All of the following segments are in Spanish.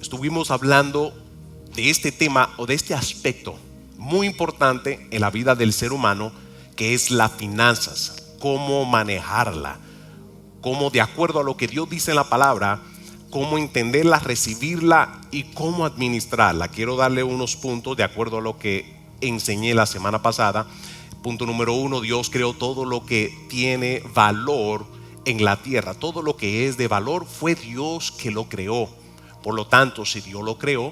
estuvimos hablando de este tema o de este aspecto muy importante en la vida del ser humano, que es las finanzas, cómo manejarla, cómo, de acuerdo a lo que Dios dice en la palabra, cómo entenderla, recibirla y cómo administrarla. Quiero darle unos puntos de acuerdo a lo que enseñé la semana pasada. Punto número 1: Dios creó todo lo que tiene valor en la tierra. Todo lo que es de valor fue Dios que lo creó. Por lo tanto, si Dios lo creó,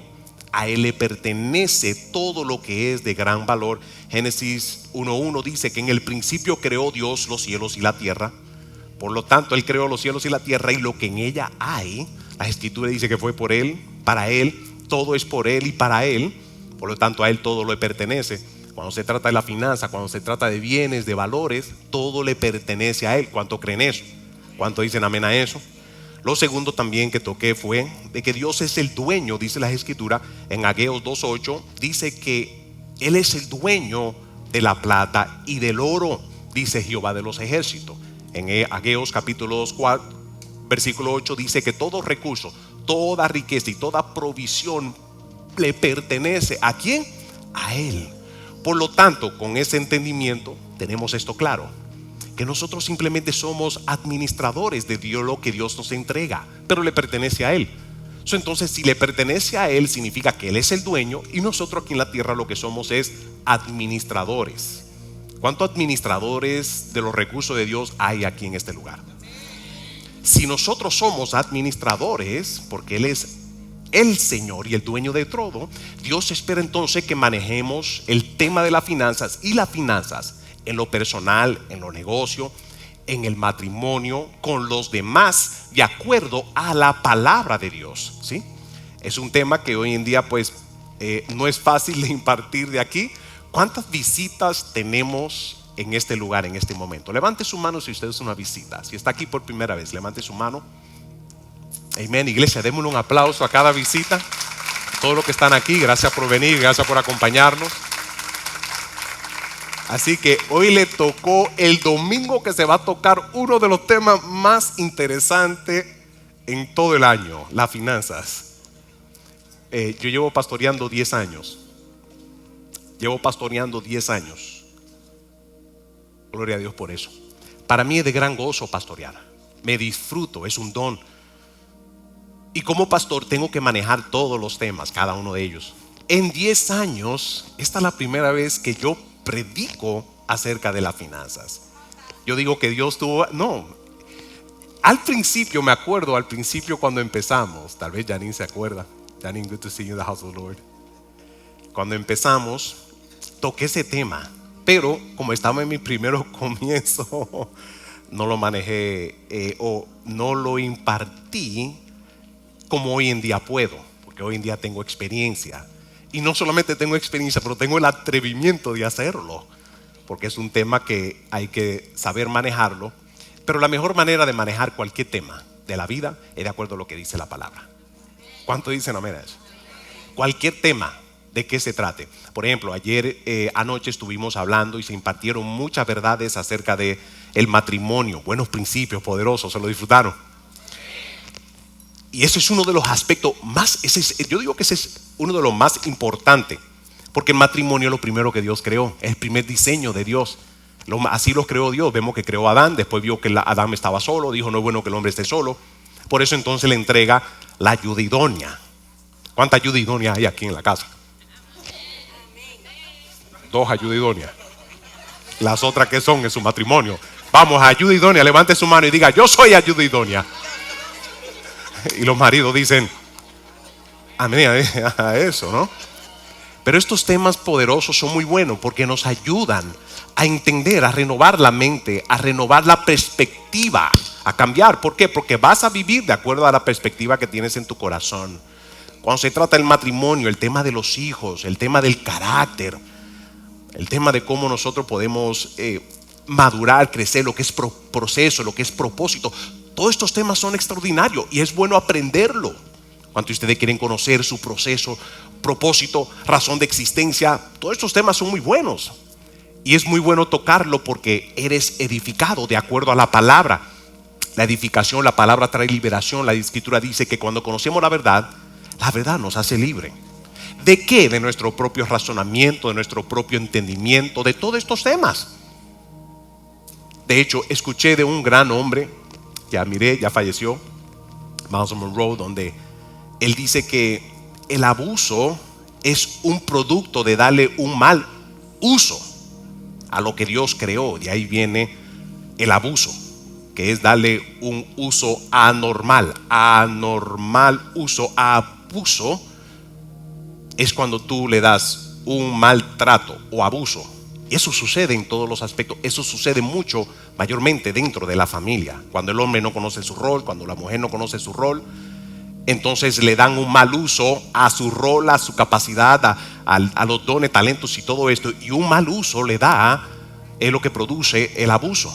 a Él le pertenece todo lo que es de gran valor. Génesis 1:1 dice que en el principio creó Dios los cielos y la tierra. Por lo tanto, Él creó los cielos y la tierra y lo que en ella hay. La Escritura dice que fue por Él, para Él, todo es por Él y para Él. Por lo tanto, a Él todo le pertenece. Cuando se trata de la finanza, cuando se trata de bienes, de valores, todo le pertenece a Él. ¿Cuánto creen eso? ¿Cuánto dicen amén a eso? Lo segundo también que toqué fue de que Dios es el dueño, dice la Escritura en Hageos 2:8, dice que Él es el dueño de la plata y del oro, dice Jehová de los ejércitos. En Hageos capítulo 2, versículo 8 dice que todo recurso, toda riqueza y toda provisión le pertenece ¿a quién? A Él. Por lo tanto, con ese entendimiento tenemos esto claro, que nosotros simplemente somos administradores de Dios, lo que Dios nos entrega, pero le pertenece a Él. Entonces, si le pertenece a Él, significa que Él es el dueño y nosotros aquí en la tierra lo que somos es administradores. ¿Cuántos administradores de los recursos de Dios hay aquí en este lugar? Si nosotros somos administradores, porque Él es el Señor y el dueño de todo, Dios espera entonces que manejemos el tema de las finanzas y las finanzas en lo personal, en los negocios, en el matrimonio, con los demás, de acuerdo a la palabra de Dios, ¿sí? Es un tema que hoy en día pues no es fácil de impartir de aquí. ¿Cuántas visitas tenemos en este lugar en este momento? Levante su mano si usted es una visita. Si está aquí por primera vez, levante su mano. Amén, iglesia, démosle un aplauso a cada visita. Todos los que están aquí, gracias por venir, gracias por acompañarnos. Así que hoy le tocó el domingo que se va a tocar uno de los temas más interesantes en todo el año, las finanzas. Yo llevo pastoreando 10 años. Llevo pastoreando 10 años. Gloria a Dios por eso. Para mí es de gran gozo pastorear. Me disfruto, es un don. Y como pastor tengo que manejar todos los temas, cada uno de ellos. En 10 años, esta es la primera vez que yo predico acerca de las finanzas. Yo digo que Dios tuvo, no, al principio, me acuerdo al principio cuando empezamos, tal vez Janine se acuerda. Janine, good to see you in the house of the Lord. Cuando empezamos, toqué ese tema, pero como estaba en mi primer comienzo, no lo manejé o no lo impartí como hoy en día puedo, porque hoy en día tengo experiencia. Y no solamente tengo experiencia, pero tengo el atrevimiento de hacerlo, porque es un tema que hay que saber manejarlo. Pero la mejor manera de manejar cualquier tema de la vida es de acuerdo a lo que dice la palabra. ¿Cuánto dicen amén a eso? Cualquier tema, de qué se trate. Por ejemplo, ayer anoche estuvimos hablando y se impartieron muchas verdades acerca de el matrimonio, buenos principios poderosos. ¿Se lo disfrutaron? Y ese es uno de los aspectos más, yo digo que ese es uno de los más importantes, porque el matrimonio es lo primero que Dios creó, es el primer diseño de Dios. Así lo creó Dios. Vemos que creó a Adán, después vio que Adán estaba solo, dijo no es bueno que el hombre esté solo. Por eso entonces le entrega la ayuda idónea. ¿Cuánta ayuda idónea hay aquí en la casa? 2 ayuda idóneas. Las otras que son en su matrimonio. Vamos, ayuda idónea, levante su mano y diga yo soy ayuda idónea. Y los maridos dicen amén a eso, ¿no? Pero estos temas poderosos son muy buenos porque nos ayudan a entender, a renovar la mente, a renovar la perspectiva, a cambiar. ¿Por qué? Porque vas a vivir de acuerdo a la perspectiva que tienes en tu corazón. Cuando se trata del matrimonio, el tema de los hijos, el tema del carácter, el tema de cómo nosotros podemos madurar, crecer, lo que es proceso, lo que es propósito. Todos estos temas son extraordinarios y es bueno aprenderlo. Cuando ustedes quieren conocer su proceso, propósito, razón de existencia, todos estos temas son muy buenos. Y es muy bueno tocarlo porque eres edificado de acuerdo a la palabra. La edificación, la palabra trae liberación. La Escritura dice que cuando conocemos la verdad La verdad nos hace libre. ¿De qué? De nuestro propio razonamiento, de nuestro propio entendimiento, de todos estos temas. De hecho, escuché de un gran hombre que admiré, ya falleció, Miles Monroe, donde él dice que el abuso es un producto de darle un mal uso a lo que Dios creó. De ahí viene el abuso, que es darle un uso anormal. Anormal uso, abuso, es cuando tú le das un maltrato o abuso. Eso sucede en todos los aspectos. Eso sucede mucho, mayormente dentro de la familia. Cuando el hombre no conoce su rol, cuando la mujer no conoce su rol, entonces le dan un mal uso a su rol, a su capacidad, a los dones, talentos y todo esto. Y un mal uso le da, es lo que produce el abuso.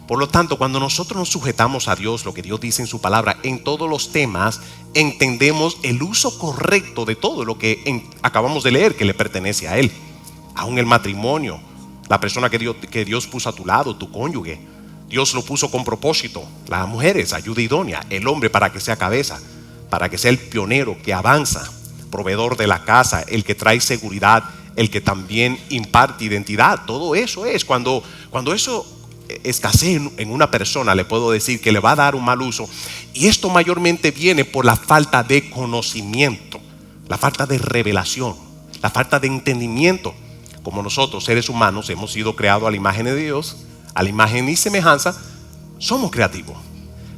Por lo tanto, cuando nosotros nos sujetamos a Dios, lo que Dios dice en su palabra, en todos los temas, entendemos el uso correcto de todo lo que acabamos de leer, que le pertenece a Él. Aún el matrimonio, la persona que Dios puso a tu lado, tu cónyuge, Dios lo puso con propósito. Las mujeres, ayuda idónea. El hombre para que sea cabeza, para que sea el pionero que avanza, proveedor de la casa, el que trae seguridad, el que también imparte identidad. Todo eso es cuando eso escasea en una persona, le puedo decir que le va a dar un mal uso. Y esto mayormente viene por la falta de conocimiento, la falta de revelación, la falta de entendimiento. Como nosotros, seres humanos, hemos sido creados a la imagen de Dios, a la imagen y semejanza, somos creativos.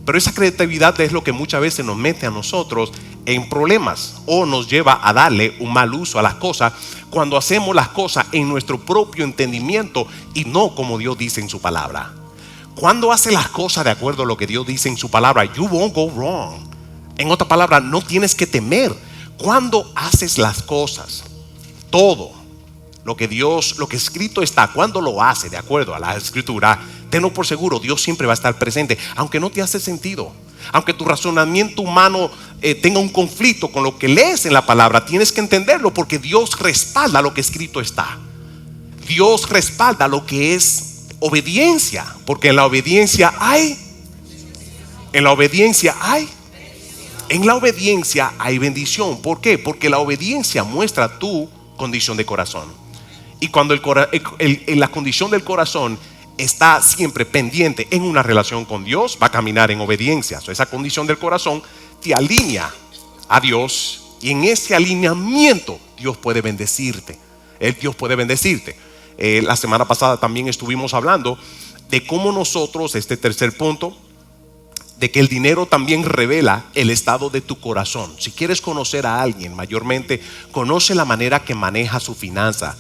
Pero esa creatividad es lo que muchas veces nos mete a nosotros en problemas o nos lleva a darle un mal uso a las cosas cuando hacemos las cosas en nuestro propio entendimiento y no como Dios dice en su palabra. Cuando haces las cosas de acuerdo a lo que Dios dice en su palabra, you won't go wrong. En otras palabras, no tienes que temer. Cuando haces las cosas, todo lo que Dios, lo que escrito está, cuando lo hace de acuerdo a la escritura, tenlo por seguro, Dios siempre va a estar presente, aunque no te hace sentido, aunque tu razonamiento humano tenga un conflicto con lo que lees en la palabra. Tienes que entenderlo porque Dios respalda lo que escrito está. Dios respalda lo que es obediencia, porque en la obediencia hay bendición. ¿Por qué? Porque la obediencia muestra tu condición de corazón. Y cuando la condición del corazón está siempre pendiente en una relación con Dios, va a caminar en obediencia. Esa condición del corazón te alinea a Dios, y en ese alineamiento Dios puede bendecirte. Dios puede bendecirte. La semana pasada también estuvimos hablando de cómo nosotros, este tercer punto, de que el dinero también revela el estado de tu corazón. Si quieres conocer a alguien, mayormente conoce la manera que maneja su finanza.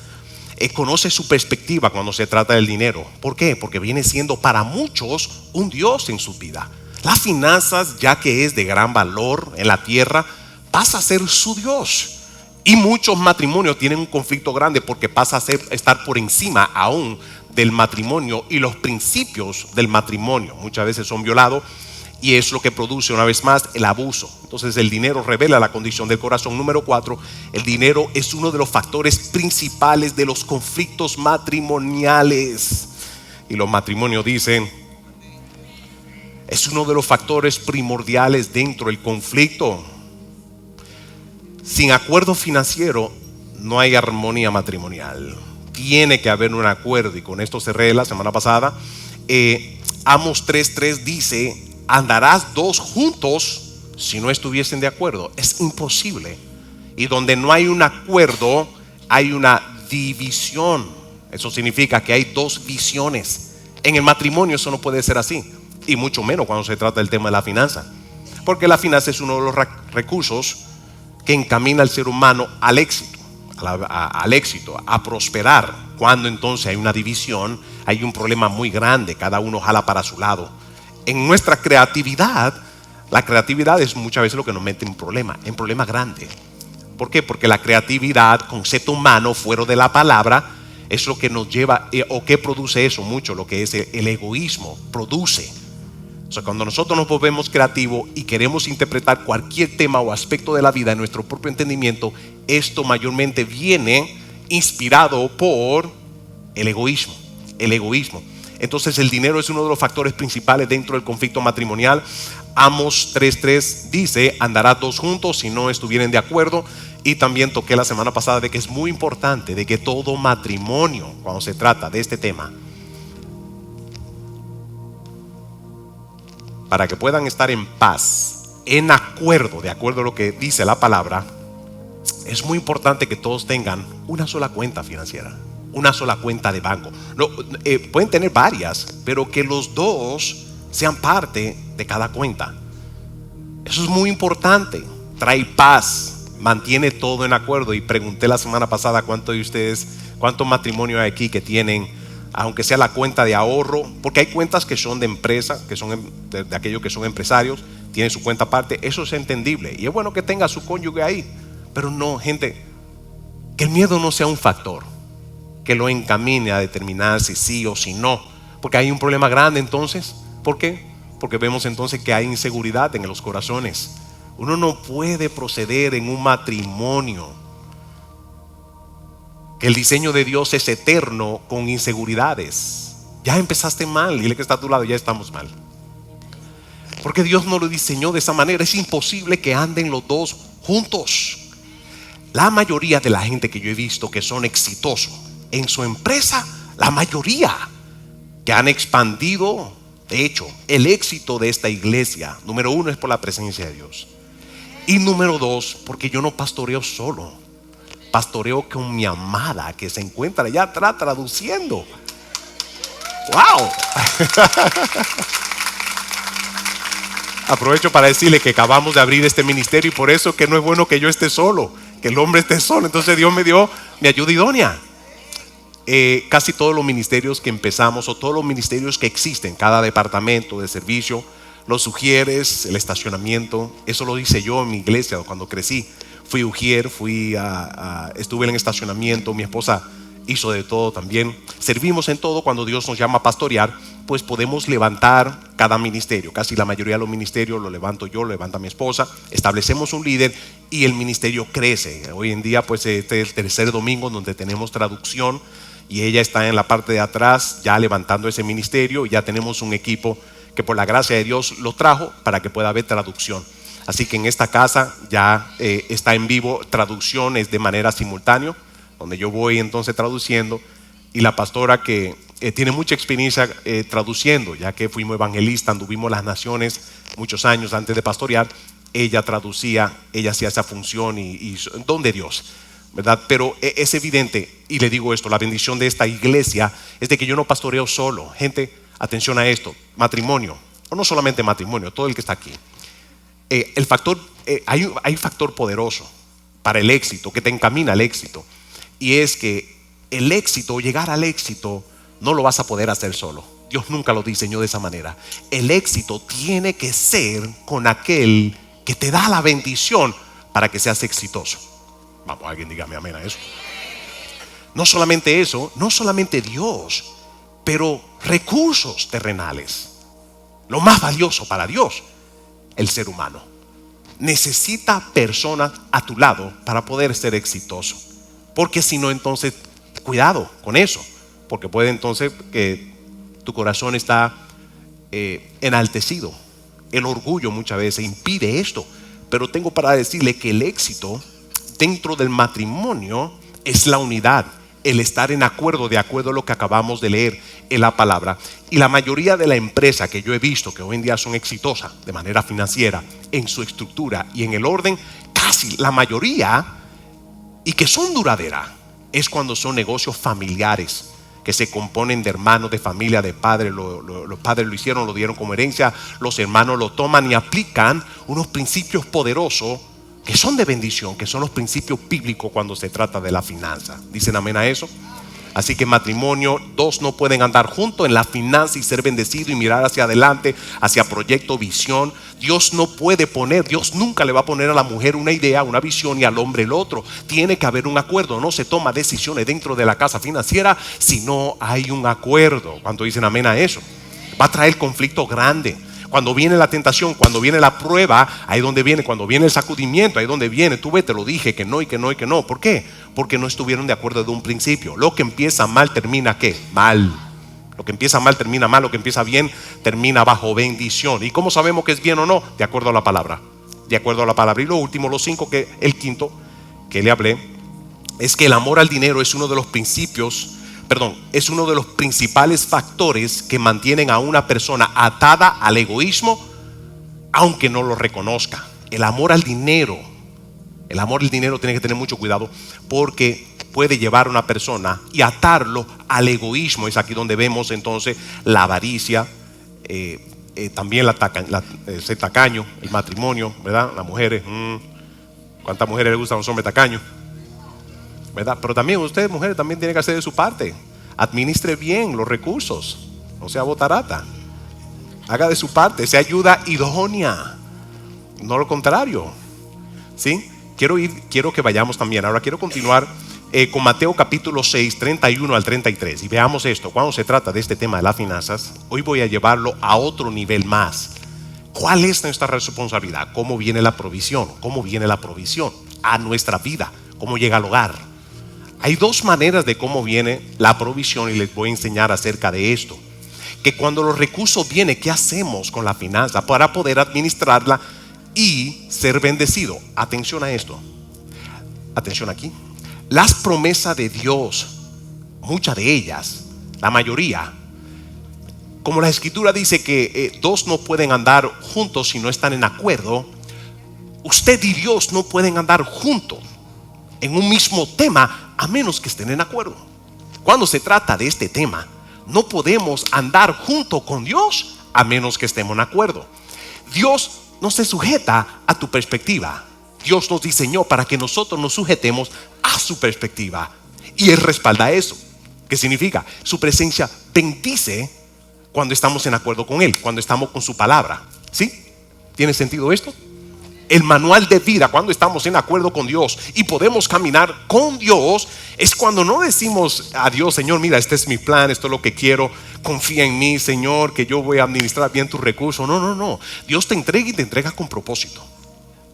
Conoce su perspectiva cuando se trata del dinero. ¿Por qué? Porque viene siendo para muchos un Dios en su vida. Las finanzas, ya que es de gran valor en la tierra, pasa a ser su Dios. Y muchos matrimonios tienen un conflicto grande porque pasa a estar por encima aún del matrimonio y los principios del matrimonio. Muchas veces son violados. Y es lo que produce una vez más el abuso. Entonces el dinero revela la condición del corazón. Número 4, el dinero es uno de los factores principales de los conflictos matrimoniales. Y los matrimonios dicen, es uno de los factores primordiales dentro del conflicto. Sin acuerdo financiero no hay armonía matrimonial. Tiene que haber un acuerdo, y con esto cerré la semana pasada. Amos 3:3 dice: andarás dos juntos si no estuviesen de acuerdo. Es imposible. Y donde no hay un acuerdo, hay una división. Eso significa que hay dos visiones. En el matrimonio eso no puede ser así, y mucho menos cuando se trata del tema de la finanza, porque la finanza es uno de los recursos que encamina al ser humano al éxito, a prosperar. Cuando entonces hay una división, hay un problema muy grande, cada uno jala para su lado. En nuestra creatividad, la creatividad es muchas veces lo que nos mete en problema grande. ¿Por qué? Porque la creatividad, concepto humano fuera de la palabra, es lo que nos lleva, o que produce eso mucho, lo que es el egoísmo, produce. O sea, cuando nosotros nos volvemos creativos y queremos interpretar cualquier tema o aspecto de la vida en nuestro propio entendimiento, esto mayormente viene inspirado por el egoísmo. Entonces el dinero es uno de los factores principales dentro del conflicto matrimonial. Amos 3:3 dice: andará dos juntos si no estuvieren de acuerdo. Y también toqué la semana pasada de que es muy importante de que todo matrimonio, cuando se trata de este tema, para que puedan estar en paz, en acuerdo, de acuerdo a lo que dice la palabra, es muy importante que todos tengan una sola cuenta financiera, una sola cuenta de banco. No, pueden tener varias, pero que los dos sean parte de cada cuenta. Eso es muy importante. Trae paz, mantiene todo en acuerdo. Y pregunté la semana pasada cuántos de ustedes, cuántos matrimonios hay aquí que tienen, aunque sea la cuenta de ahorro, porque hay cuentas que son de empresa, que son de aquellos que son empresarios, tienen su cuenta aparte. Eso es entendible y es bueno que tenga su cónyuge ahí, pero no, gente, que el miedo no sea un factor que lo encamine a determinar si sí o si no, porque hay un problema grande entonces. ¿Por qué? Porque vemos entonces que hay inseguridad en los corazones. Uno no puede proceder en un matrimonio, que el diseño de Dios es eterno, con inseguridades. Ya empezaste mal, dile que está a tu lado, ya estamos mal. Porque Dios no lo diseñó de esa manera. Es imposible que anden los dos juntos. La mayoría de la gente que yo he visto que son exitosos en su empresa, la mayoría que han expandido, de hecho, el éxito de esta iglesia, número uno, es por la presencia de Dios. Y número dos, porque yo no pastoreo solo, pastoreo con mi amada que se encuentra allá atrás traduciendo. ¡Wow! Aprovecho para decirle que acabamos de abrir este ministerio y por eso que no es bueno que yo esté solo, que el hombre esté solo. Entonces Dios me dio mi ayuda idónea. Casi todos los ministerios que empezamos, o todos los ministerios que existen, cada departamento de servicio, los ujieres, el estacionamiento, eso lo hice yo en mi iglesia cuando crecí. Fui ujier, estuve en el estacionamiento, mi esposa hizo de todo también. Servimos en todo. Cuando Dios nos llama a pastorear, pues podemos levantar cada ministerio. Casi la mayoría de los ministerios lo levanto yo, lo levanta mi esposa. Establecemos un líder y el ministerio crece. Hoy en día pues este es el tercer domingo donde tenemos traducción y ella está en la parte de atrás ya levantando ese ministerio. Ya tenemos un equipo que por la gracia de Dios lo trajo para que pueda haber traducción. Así que en esta casa ya está en vivo traducciones de manera simultánea, donde yo voy entonces traduciendo, y la pastora que tiene mucha experiencia traduciendo, ya que fuimos evangelistas, anduvimos las naciones muchos años antes de pastorear, ella traducía, ella hacía esa función y don de Dios, ¿verdad? Pero es evidente, y le digo esto, la bendición de esta iglesia es de que yo no pastoreo solo. Gente, atención a esto, matrimonio, o no solamente matrimonio, todo el que está aquí. Hay un factor poderoso para el éxito, que te encamina al éxito, y es que el éxito, llegar al éxito, no lo vas a poder hacer solo. Dios nunca lo diseñó de esa manera. El éxito tiene que ser con aquel que te da la bendición para que seas exitoso. Vamos, alguien dígame amén a eso. No solamente eso, no solamente Dios, pero recursos terrenales. Lo más valioso para Dios, el ser humano. Necesita personas a tu lado para poder ser exitoso. Porque si no, entonces, cuidado con eso. Porque puede entonces que tu corazón está enaltecido. El orgullo muchas veces impide esto. Pero tengo para decirle que el éxito dentro del matrimonio es la unidad, el estar en acuerdo, de acuerdo a lo que acabamos de leer en la palabra. Y la mayoría de la empresa que yo he visto que hoy en día son exitosas de manera financiera, en su estructura y en el orden, casi la mayoría, y que son duraderas, es cuando son negocios familiares que se componen de hermanos, de familia, de padres. Los padres lo hicieron, lo dieron como herencia, los hermanos lo toman y aplican unos principios poderosos que son de bendición, que son los principios bíblicos cuando se trata de la finanza. ¿Dicen amén a eso? Así que matrimonio, dos no pueden andar juntos en la finanza y ser bendecidos y mirar hacia adelante, hacia proyecto, visión. Dios no puede poner, Dios nunca le va a poner a la mujer una idea, una visión, y al hombre el otro. Tiene que haber un acuerdo. No se toma decisiones dentro de la casa financiera si no hay un acuerdo. ¿Cuánto dicen amén a eso? Va a traer conflicto grande. Cuando viene la tentación, cuando viene la prueba, ahí donde viene, cuando viene el sacudimiento, ahí donde viene, tú ves, te lo dije, que no y que no y que no. ¿Por qué? Porque no estuvieron de acuerdo de un principio. Lo que empieza mal termina ¿qué? Mal. Lo que empieza mal termina mal, lo que empieza bien termina bajo bendición. ¿Y cómo sabemos que es bien o no? De acuerdo a la palabra. De acuerdo a la palabra. Y lo último, los 5, el quinto que le hablé, es que el amor al dinero es uno de los es uno de los principales factores que mantienen a una persona atada al egoísmo, aunque no lo reconozca. El amor al dinero tiene que tener mucho cuidado, porque puede llevar a una persona y atarlo al egoísmo. Es aquí donde vemos entonces la avaricia, también ser tacaño, el matrimonio, ¿verdad? Las mujeres, ¿cuántas mujeres les gustan a los hombres tacaños? ¿Verdad? Pero también usted, mujeres, también tiene que hacer de su parte. Administre bien los recursos, no sea botarata. Haga de su parte, sea ayuda idónea, no lo contrario. ¿Sí? Quiero que vayamos también. Ahora quiero continuar con Mateo capítulo 6, 31 al 33. Y veamos esto. Cuando se trata de este tema de las finanzas, hoy voy a llevarlo a otro nivel más. ¿Cuál es nuestra responsabilidad? ¿Cómo viene la provisión? ¿Cómo viene la provisión a nuestra vida? ¿Cómo llega al hogar? Hay dos maneras de cómo viene la provisión, y les voy a enseñar acerca de esto. Que cuando los recursos vienen, ¿qué hacemos con la finanza para poder administrarla y ser bendecido? Atención a esto. Atención aquí. Las promesas de Dios, muchas de ellas, la mayoría, como la escritura dice que dos no pueden andar juntos si no están en acuerdo, usted y Dios no pueden andar juntos en un mismo tema a menos que estén en acuerdo. Cuando se trata de este tema, no podemos andar junto con Dios a menos que estemos en acuerdo. Dios no se sujeta a tu perspectiva. Dios nos diseñó para que nosotros nos sujetemos a su perspectiva, y Él respalda eso. ¿Qué significa? Su presencia bendice cuando estamos en acuerdo con Él, cuando estamos con su palabra. ¿Sí? ¿Tiene sentido esto? El manual de vida, cuando estamos en acuerdo con Dios y podemos caminar con Dios, es cuando no decimos a Dios: Señor, mira, este es mi plan, esto es lo que quiero, confía en mí, Señor, que yo voy a administrar bien tus recursos. No. Dios te entrega, y te entrega con propósito.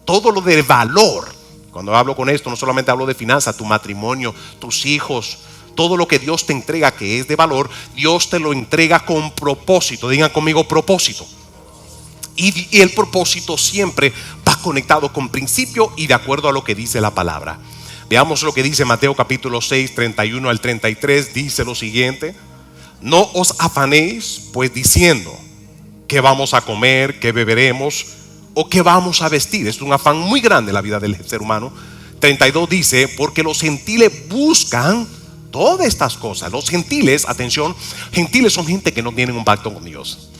Todo lo de valor, cuando hablo con esto, no solamente hablo de finanzas, tu matrimonio, tus hijos, todo lo que Dios te entrega que es de valor, Dios te lo entrega con propósito. Digan conmigo: propósito. Y el propósito siempre va conectado con principio y de acuerdo a lo que dice la palabra. Veamos lo que dice Mateo capítulo 6, 31 al 33. Dice lo siguiente: no os afanéis pues diciendo qué vamos a comer, qué beberemos o qué vamos a vestir. Es un afán muy grande en la vida del ser humano. 32 dice: porque los gentiles buscan todas estas cosas. Los gentiles, atención, gentiles son gente que no tienen un pacto con Dios.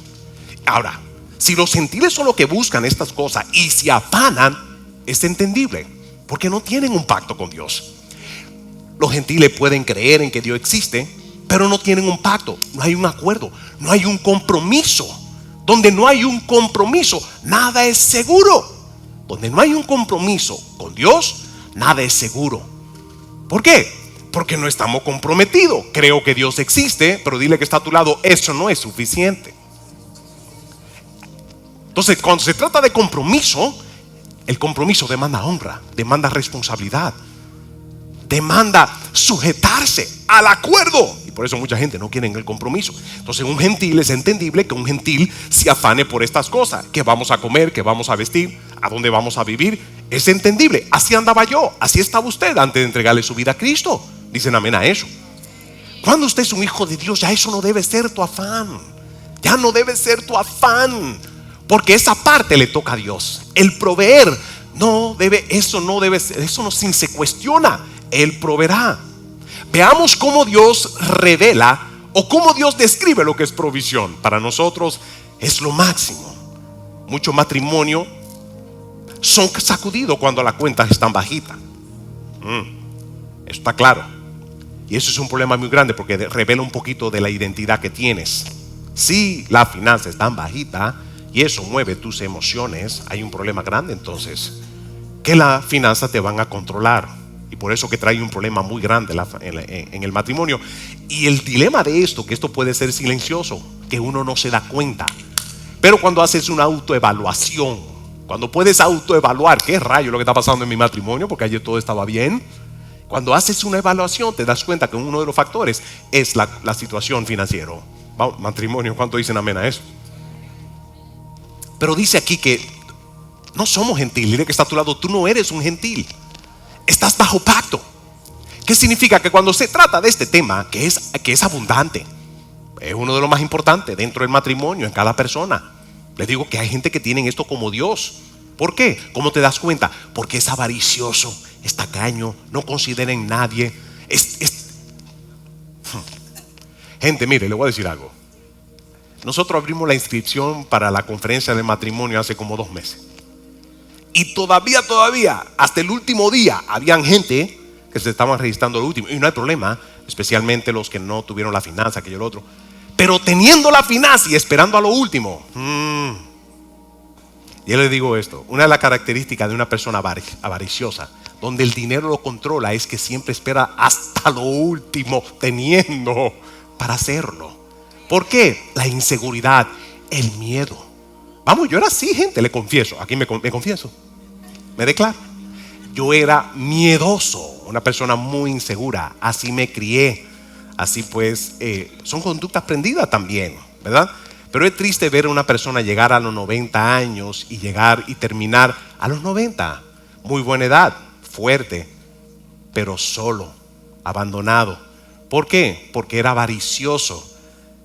Ahora, si los gentiles son los que buscan estas cosas y se afanan, es entendible, porque no tienen un pacto con Dios. Los gentiles pueden creer en que Dios existe, pero no tienen un pacto, no hay un acuerdo, no hay un compromiso. Donde no hay un compromiso, nada es seguro. Donde no hay un compromiso con Dios, nada es seguro. ¿Por qué? Porque no estamos comprometidos. Creo que Dios existe, pero dile que está a tu lado: eso no es suficiente. Entonces, cuando se trata de compromiso, el compromiso demanda honra, demanda responsabilidad, demanda sujetarse al acuerdo. Y por eso mucha gente no quiere el compromiso. Entonces, un gentil, es entendible que un gentil se afane por estas cosas: qué vamos a comer, qué vamos a vestir, a dónde vamos a vivir. Es entendible. Así andaba yo, así estaba usted antes de entregarle su vida a Cristo. Dicen amén a eso. Cuando usted es un hijo de Dios, ya eso no debe ser tu afán. Ya no debe ser tu afán, porque esa parte le toca a Dios. El proveer eso no se cuestiona. Él proveerá. Veamos cómo Dios revela o cómo Dios describe lo que es provisión. Para nosotros es lo máximo. Muchos matrimonios son sacudidos cuando las cuentas están bajitas. Eso está claro. Y eso es un problema muy grande, porque revela un poquito de la identidad que tienes. Si la finanza está bajita y eso mueve tus emociones, hay un problema grande entonces, que la finanza te van a controlar. Y por eso que trae un problema muy grande en el matrimonio. Y el dilema de esto, que esto puede ser silencioso, que uno no se da cuenta. Pero cuando haces una autoevaluación, cuando puedes autoevaluar qué rayo lo que está pasando en mi matrimonio, porque ayer todo estaba bien, cuando haces una evaluación te das cuenta que uno de los factores es la situación financiera. Matrimonio, ¿cuánto dicen amén a eso? Pero dice aquí que no somos gentiles. Dile que está a tu lado, tú no eres un gentil. Estás bajo pacto. ¿Qué significa? Que cuando se trata de este tema, que es abundante, es uno de los más importantes dentro del matrimonio, en cada persona. Les digo que hay gente que tiene esto como Dios. ¿Por qué? ¿Cómo te das cuenta? Porque es avaricioso, es tacaño, no considera en nadie. Gente, mire, le voy a decir algo. Nosotros abrimos la inscripción para la conferencia de matrimonio hace como 2 meses. Y todavía, hasta el último día, habían gente que se estaban registrando al último. Y no hay problema, especialmente los que no tuvieron la finanza, aquello y el otro. Pero teniendo la finanza y esperando a lo último. Yo le digo esto, una de las características de una persona avariciosa, donde el dinero lo controla, es que siempre espera hasta lo último, teniendo para hacerlo. ¿Por qué? La inseguridad, el miedo. Vamos, yo era así, gente, le confieso. Aquí me confieso, me declaro. Yo era miedoso, una persona muy insegura. Así me crié. Así pues, son conductas aprendidas también, ¿verdad? Pero es triste ver a una persona llegar a los 90 años y llegar y terminar a los 90. Muy buena edad, fuerte, pero solo, abandonado. ¿Por qué? Porque era avaricioso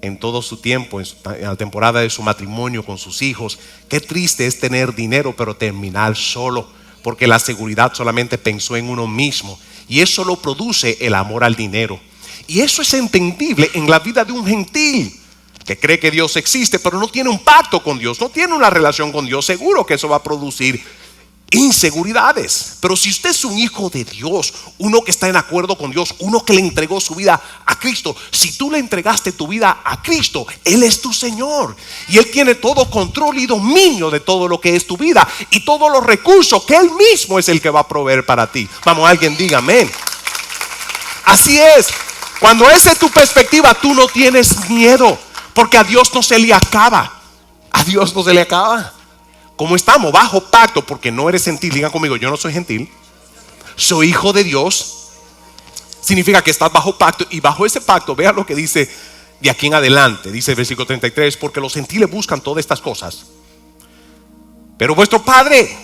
en todo su tiempo, en la temporada de su matrimonio con sus hijos. Qué triste es tener dinero pero terminar solo, porque la seguridad solamente pensó en uno mismo, y eso lo produce el amor al dinero. Y eso es entendible en la vida de un gentil que cree que Dios existe, pero no tiene un pacto con Dios, no tiene una relación con Dios. Seguro que eso va a producir inseguridades. Pero si usted es un hijo de Dios, uno que está en acuerdo con Dios, uno que le entregó su vida a Cristo, si tú le entregaste tu vida a Cristo, Él es tu Señor y Él tiene todo control y dominio de todo lo que es tu vida y todos los recursos que Él mismo es el que va a proveer para ti. Vamos, alguien diga amén. Así es. Cuando esa es tu perspectiva, tú no tienes miedo, porque a Dios no se le acaba. A Dios no se le acaba. Como estamos bajo pacto, porque no eres gentil, digan conmigo, yo no soy gentil, soy hijo de Dios. Significa que estás bajo pacto, y bajo ese pacto, vea lo que dice de aquí en adelante. Dice el versículo 33, porque los gentiles buscan todas estas cosas, pero vuestro Padre,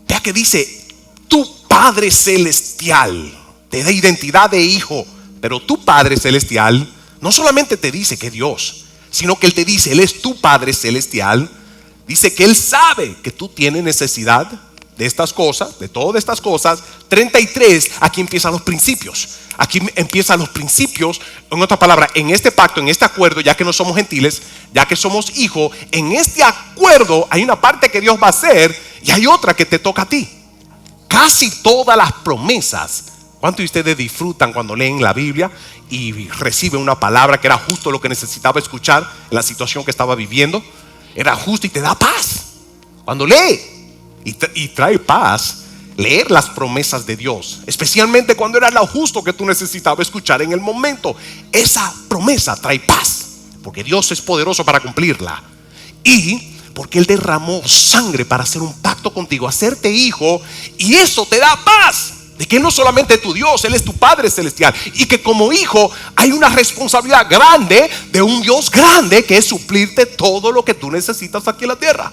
vea que dice, tu Padre celestial te da identidad de hijo. Pero tu Padre celestial no solamente te dice que Dios, sino que Él te dice, Él es tu Padre celestial. Dice que Él sabe que tú tienes necesidad de estas cosas, de todas estas cosas. 33, aquí empiezan los principios. Aquí empiezan los principios. En otra palabra, en este pacto, en este acuerdo, ya que no somos gentiles, ya que somos hijos, en este acuerdo hay una parte que Dios va a hacer y hay otra que te toca a ti. Casi todas las promesas. ¿Cuántos de ustedes disfrutan cuando leen la Biblia y reciben una palabra que era justo lo que necesitaba escuchar en la situación que estaba viviendo? Era justo y te da paz. Cuando lee y trae paz, leer las promesas de Dios, especialmente cuando era lo justo que tú necesitabas escuchar en el momento. Esa promesa trae paz, porque Dios es poderoso para cumplirla. Y porque Él derramó sangre para hacer un pacto contigo, hacerte hijo, y eso te da paz. De que Él no solamente es tu Dios, Él es tu Padre celestial. Y que como hijo hay una responsabilidad grande de un Dios grande, que es suplirte todo lo que tú necesitas aquí en la tierra.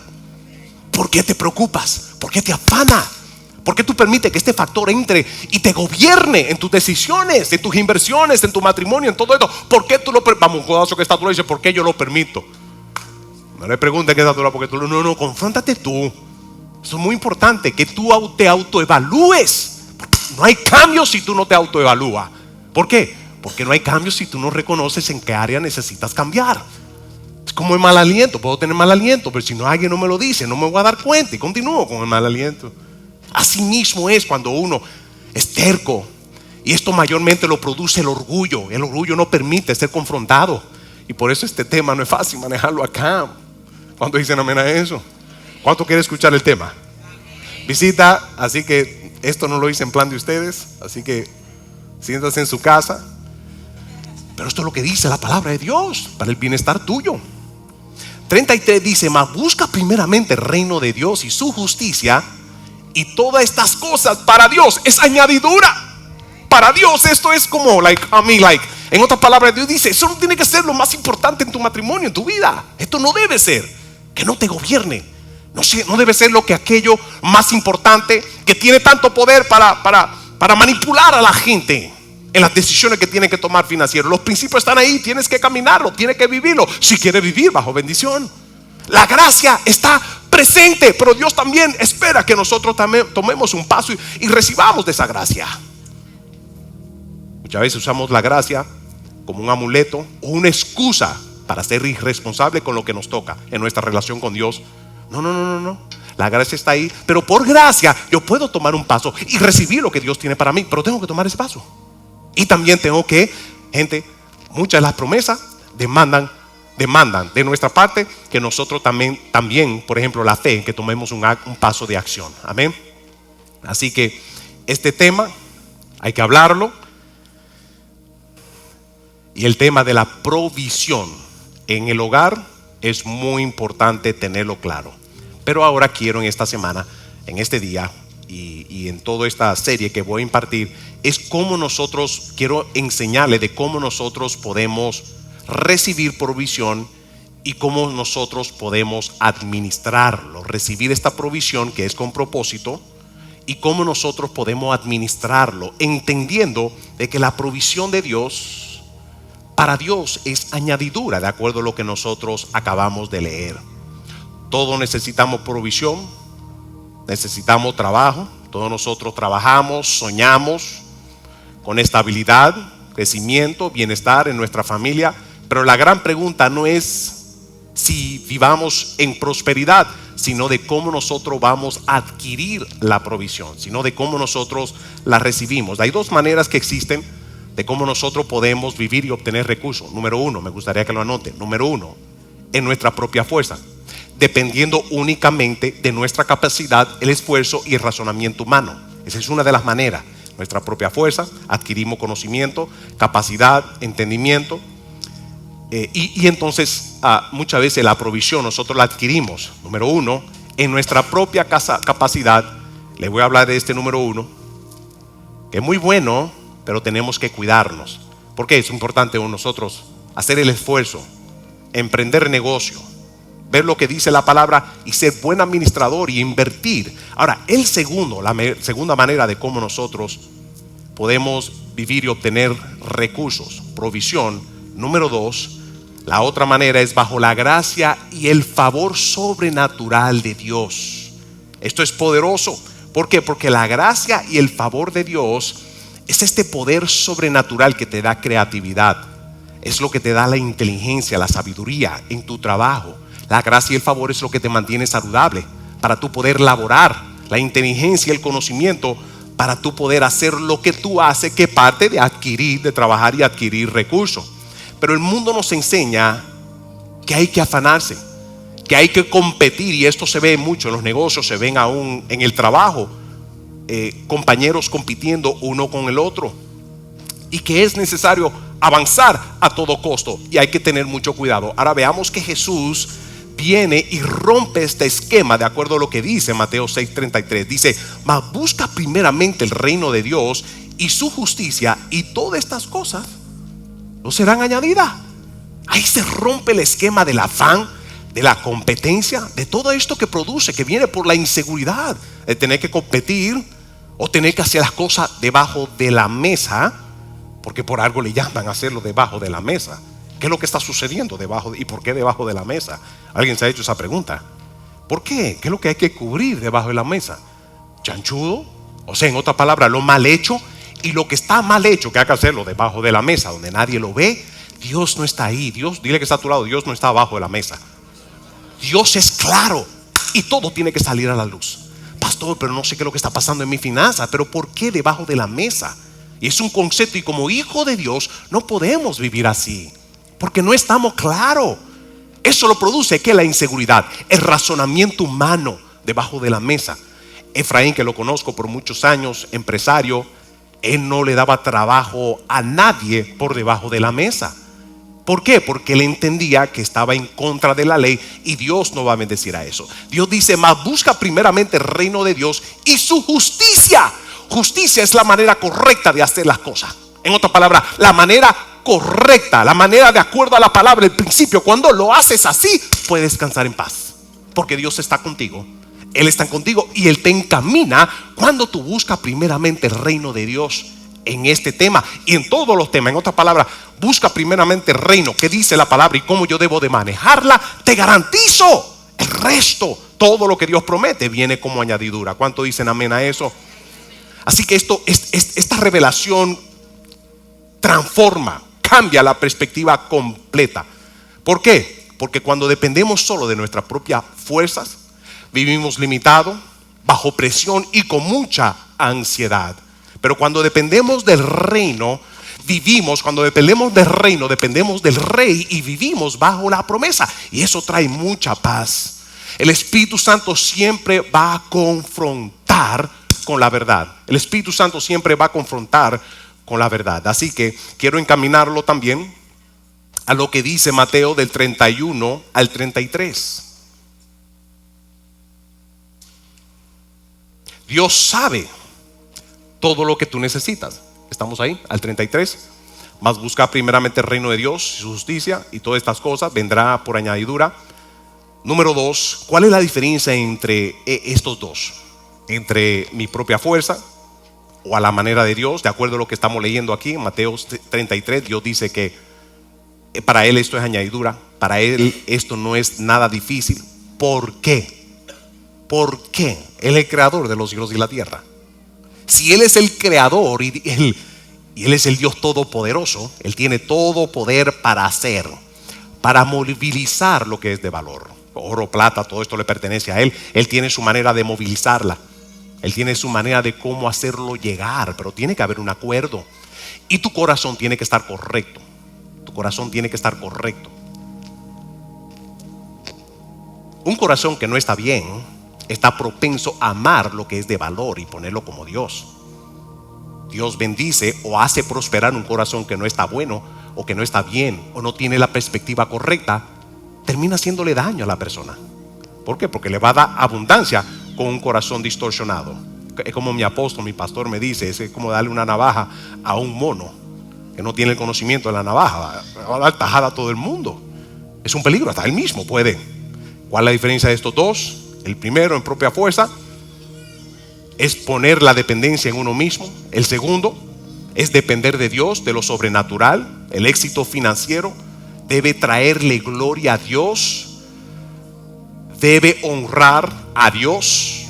¿Por qué te preocupas? ¿Por qué te afana? ¿Por qué tú permites que este factor entre y te gobierne en tus decisiones, en tus inversiones, en tu matrimonio, en todo esto? ¿Por qué tú lo permites? Vamos, un codazo que está tú le dice, ¿por qué yo lo permito? No le preguntes qué está tú, porque tú no, confróntate tú. Eso es muy importante, que tú te autoevalúes. No hay cambio si tú no te autoevalúas. ¿Por qué? Porque no hay cambio si tú no reconoces en qué área necesitas cambiar. Es como el mal aliento. Puedo tener mal aliento, pero si no alguien no me lo dice, no me voy a dar cuenta y continúo con el mal aliento. Así mismo es cuando uno es terco. Y esto mayormente lo produce el orgullo. El orgullo no permite ser confrontado. Y por eso este tema no es fácil manejarlo acá. ¿Cuántos dicen amén a eso? ¿Cuánto quiere escuchar el tema? Visita, así que esto no lo hice en plan de ustedes, así que siéntase en su casa. Pero esto es lo que dice la palabra de Dios para el bienestar tuyo. 33 dice, mas busca primeramente el reino de Dios y su justicia, y todas estas cosas para Dios es añadidura. para Dios esto es como, en otras palabras, Dios dice, eso no tiene que ser lo más importante en tu matrimonio, en tu vida. Esto no debe ser, que no te gobierne. No debe ser aquello más importante que tiene tanto poder para manipular a la gente en las decisiones que tienen que tomar financieras. Los principios están ahí, tienes que caminarlo, tienes que vivirlo si quieres vivir bajo bendición. La gracia está presente, pero Dios también espera que nosotros también tomemos un paso y recibamos de esa gracia. Muchas veces usamos la gracia como un amuleto o una excusa para ser irresponsable con lo que nos toca en nuestra relación con Dios. No. La gracia está ahí, pero por gracia yo puedo tomar un paso y recibir lo que Dios tiene para mí, pero tengo que tomar ese paso. Y también tengo que, gente, muchas de las promesas demandan de nuestra parte que nosotros también, por ejemplo, la fe, que tomemos un paso de acción. Amén. Así que este tema hay que hablarlo. Y el tema de la provisión en el hogar es muy importante tenerlo claro. Pero ahora quiero en esta semana, en este día y en toda esta serie que voy a impartir, es cómo nosotros, quiero enseñarle de cómo nosotros podemos recibir provisión y cómo nosotros podemos administrarlo, recibir esta provisión que es con propósito, y cómo nosotros podemos administrarlo, entendiendo de que la provisión de Dios, para Dios es añadidura, de acuerdo a lo que nosotros acabamos de leer. Todos necesitamos provisión, necesitamos trabajo, todos nosotros trabajamos, soñamos con estabilidad, crecimiento, bienestar en nuestra familia. Pero la gran pregunta no es si vivamos en prosperidad, sino de cómo nosotros vamos a adquirir la provisión, sino de cómo nosotros la recibimos. Hay dos maneras que existen de cómo nosotros podemos vivir y obtener recursos. Número uno, me gustaría que lo anoten. Número uno, en nuestra propia fuerza, dependiendo únicamente de nuestra capacidad, el esfuerzo y el razonamiento humano. Esa es una de las maneras. Nuestra propia fuerza, adquirimos conocimiento, capacidad, entendimiento. Y entonces muchas veces la provisión nosotros la adquirimos, número uno, en nuestra propia capacidad. Les voy a hablar de este número uno, que es muy bueno, pero tenemos que cuidarnos. Porque es importante nosotros hacer el esfuerzo, emprender negocio, ver lo que dice la palabra y ser buen administrador y invertir. Ahora, la segunda manera de cómo nosotros podemos vivir y obtener recursos, provisión, número dos, la otra manera es bajo la gracia y el favor sobrenatural de Dios. Esto es poderoso. ¿Por qué? Porque la gracia y el favor de Dios es este poder sobrenatural que te da creatividad. Es lo que te da la inteligencia, la sabiduría en tu trabajo. La gracia y el favor es lo que te mantiene saludable para tú poder laborar. La inteligencia y el conocimiento para tú poder hacer lo que tú haces, que parte de trabajar y adquirir recursos. Pero el mundo nos enseña que hay que afanarse, que hay que competir, y esto se ve mucho en los negocios, se ven aún en el trabajo, compañeros compitiendo uno con el otro, y que es necesario avanzar a todo costo y hay que tener mucho cuidado. Ahora veamos que Jesús viene y rompe este esquema de acuerdo a lo que dice Mateo 6:33. Dice: mas busca primeramente el reino de Dios y su justicia, y todas estas cosas no serán añadidas. Ahí se rompe el esquema del afán, de la competencia, de todo esto que produce, que viene por la inseguridad de tener que competir o tener que hacer las cosas debajo de la mesa, porque por algo le llaman a hacerlo debajo de la mesa. ¿Qué es lo que está sucediendo debajo y por qué debajo de la mesa? ¿Alguien se ha hecho esa pregunta? ¿Por qué? ¿Qué es lo que hay que cubrir debajo de la mesa? ¿Chanchudo? O sea, en otras palabras, lo mal hecho. Y lo que está mal hecho, que hay que hacerlo debajo de la mesa, donde nadie lo ve. Dios no está ahí. Dios, dile que está a tu lado, Dios no está abajo de la mesa. Dios es claro y todo tiene que salir a la luz. Pastor, pero no sé qué es lo que está pasando en mi finanza. Pero ¿por qué debajo de la mesa? Y es un concepto, y como hijo de Dios no podemos vivir así, porque no estamos claros. Eso lo produce que la inseguridad, el razonamiento humano debajo de la mesa. Efraín, que lo conozco por muchos años, empresario, él no le daba trabajo a nadie por debajo de la mesa. ¿Por qué? Porque él entendía que estaba en contra de la ley y Dios no va a bendecir a eso. Dios dice: mas busca primeramente el reino de Dios y su justicia. justicia es la manera correcta de hacer las cosas. En otras palabras, la manera correcta, la manera de acuerdo a la palabra, el principio. Cuando lo haces así, puedes descansar en paz, porque Dios está contigo. Él está contigo y Él te encamina cuando tú buscas primeramente el reino de Dios en este tema y en todos los temas. En otras palabras, busca primeramente el reino, qué dice la palabra y cómo yo debo de manejarla. Te garantizo, el resto, todo lo que Dios promete, viene como añadidura. ¿Cuánto dicen amén a eso? Así que esta revelación transforma, cambia la perspectiva completa. ¿Por qué? Porque cuando dependemos solo de nuestras propias fuerzas, vivimos limitados, bajo presión y con mucha ansiedad. Pero cuando dependemos del reino, cuando dependemos del reino, dependemos del rey y vivimos bajo la promesa. Y eso trae mucha paz. El Espíritu Santo siempre va a confrontar con la verdad. El Espíritu Santo siempre va a confrontar con la verdad. Así que quiero encaminarlo también a lo que dice Mateo del 31 al 33. Dios sabe todo lo que tú necesitas. Estamos ahí, al 33. Mas busca primeramente el reino de Dios y su justicia, y todas estas cosas vendrá por añadidura. Número 2, ¿cuál es la diferencia entre estos dos? Entre mi propia fuerza o a la manera de Dios. De acuerdo a lo que estamos leyendo aquí en Mateo 33, Dios dice que para Él esto es añadidura. Para Él esto no es nada difícil. ¿Por qué? ¿Por qué? Él es el creador de los cielos y la tierra. Si Él es el creador y Él es el Dios todopoderoso, Él tiene todo poder para hacer, para movilizar lo que es de valor. Oro, plata, todo esto le pertenece a Él. Él tiene su manera de movilizarla. Él tiene su manera de cómo hacerlo llegar, pero tiene que haber un acuerdo. Y tu corazón tiene que estar correcto. Tu corazón tiene que estar correcto. Un corazón que no está bien está propenso a amar lo que es de valor y ponerlo como Dios. Dios bendice o hace prosperar un corazón que no está bueno o que no está bien o no tiene la perspectiva correcta. Termina haciéndole daño a la persona. ¿Por qué? Porque le va a dar abundancia con un corazón distorsionado. Es como mi apóstol, mi pastor me dice, es como darle una navaja a un mono que no tiene el conocimiento de la navaja. Va a dar tajada a todo el mundo. Es un peligro, hasta él mismo puede. ¿Cuál es la diferencia de estos dos? El primero, en propia fuerza, es poner la dependencia en uno mismo. El segundo es depender de Dios, de lo sobrenatural. El éxito financiero debe traerle gloria a Dios, debe honrar a Dios.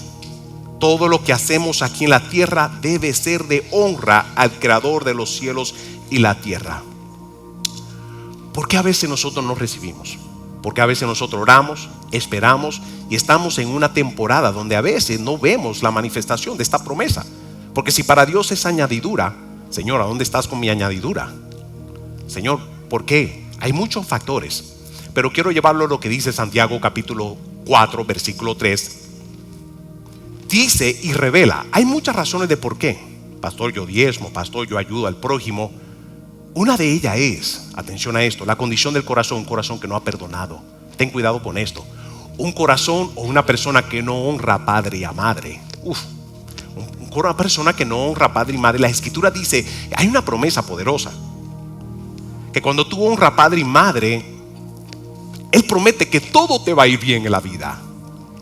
Todo lo que hacemos aquí en la tierra debe ser de honra al creador de los cielos y la tierra. ¿Por qué a veces nosotros no recibimos? Porque a veces nosotros oramos, esperamos y estamos en una temporada donde a veces no vemos la manifestación de esta promesa. Porque si para Dios es añadidura, Señor, ¿a dónde estás con mi añadidura? Señor, ¿por qué? Hay muchos factores, pero quiero llevarlo a lo que dice Santiago capítulo 4 versículo 3. Dice y revela, hay muchas razones de por qué. Pastor, yo diezmo, pastor, yo ayudo al prójimo. Una de ellas es, atención a esto, la condición del corazón, un corazón que no ha perdonado. Ten cuidado con esto. Un corazón o una persona que no honra a padre y a madre. Una persona que no honra a padre y madre. La escritura dice, hay una promesa poderosa, que cuando tú honras a padre y madre, Él promete que todo te va a ir bien en la vida.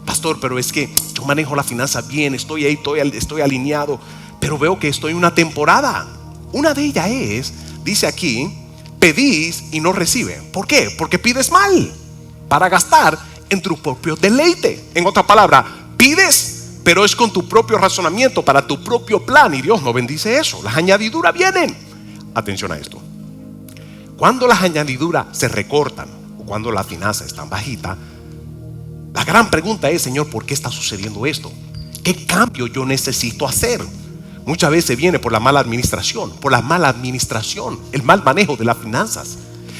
Pastor, pero es que yo manejo la finanza bien, estoy ahí, estoy alineado, pero veo que estoy en una temporada. Una de ellas es, dice aquí, pedís y no reciben. ¿Por qué? Porque pides mal para gastar en tu propio deleite. En otra palabra, pides, pero es con tu propio razonamiento, para tu propio plan, y Dios no bendice eso. Las añadiduras vienen. Atención a esto. Cuando las añadiduras se recortan o cuando la finanza está bajita, la gran pregunta es, Señor, ¿por qué está sucediendo esto? ¿Qué cambio yo necesito hacer? Muchas veces viene por la mala administración, el mal manejo de las finanzas.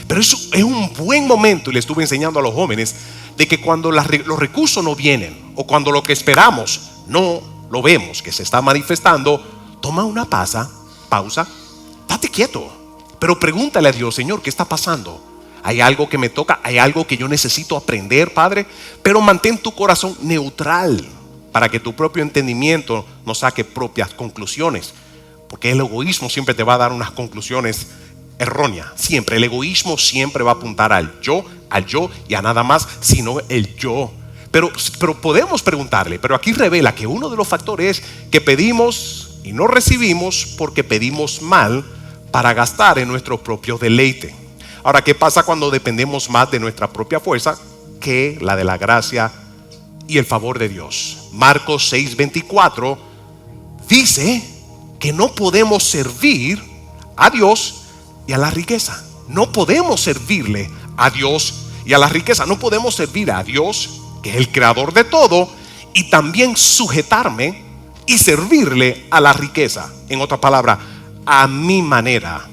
Pero eso es un buen momento, y le estuve enseñando a los jóvenes, de que cuando los recursos no vienen o cuando lo que esperamos no lo vemos que se está manifestando, toma una pausa, date quieto, pero pregúntale a Dios, Señor, ¿qué está pasando? ¿Hay algo que me toca? ¿Hay algo que yo necesito aprender, Padre? Pero mantén tu corazón neutral para que tu propio entendimiento no saque propias conclusiones. Porque el egoísmo siempre te va a dar unas conclusiones erróneas. Siempre, el egoísmo siempre va a apuntar al yo y a nada más, sino el yo. Pero podemos preguntarle, pero aquí revela que uno de los factores es que pedimos y no recibimos porque pedimos mal para gastar en nuestro propio deleite. Ahora, ¿qué pasa cuando dependemos más de nuestra propia fuerza que la de la gracia y el favor de Dios? Marcos 6:24 dice que no podemos servir a Dios y a la riqueza. No podemos servirle a Dios y a la riqueza. No podemos servir a Dios, que es el creador de todo, y también sujetarme y servirle a la riqueza. En otra palabra, a mi manera.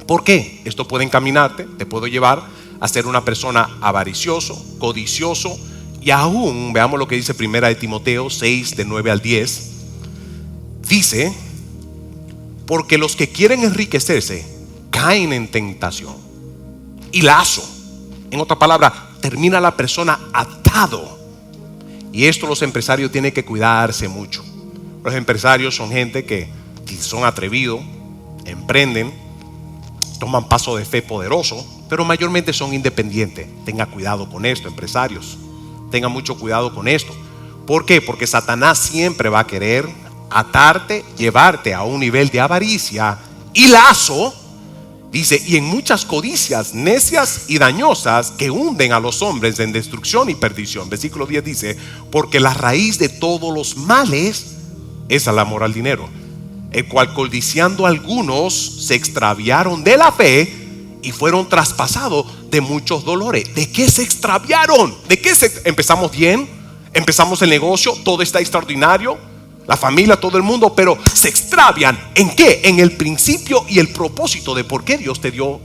¿Por qué? Esto puede encaminarte, te puede llevar a ser una persona avaricioso, codicioso, y aún, veamos lo que dice 1 de Timoteo 6, de 9 al 10. Dice, porque los que quieren enriquecerse caen en tentación y lazo. En otra palabra, termina la persona atado. Y esto los empresarios tienen que cuidarse mucho. Los empresarios son gente que son atrevidos, emprenden, toman paso de fe poderoso, pero mayormente son independientes. Tenga cuidado con esto, empresarios. Tenga mucho cuidado con esto. ¿Por qué? Porque Satanás siempre va a querer atarte, llevarte a un nivel de avaricia y lazo. Dice, y en muchas codicias necias y dañosas que hunden a los hombres en destrucción y perdición. Versículo 10 dice, porque la raíz de todos los males es el amor al dinero, el cual codiciando algunos se extraviaron de la fe y fueron traspasados de muchos dolores. ¿De qué se extraviaron? Empezamos bien, empezamos el negocio, todo está extraordinario, la familia, todo el mundo, pero se extravian. ¿En qué? En el principio y el propósito de por qué Dios te dio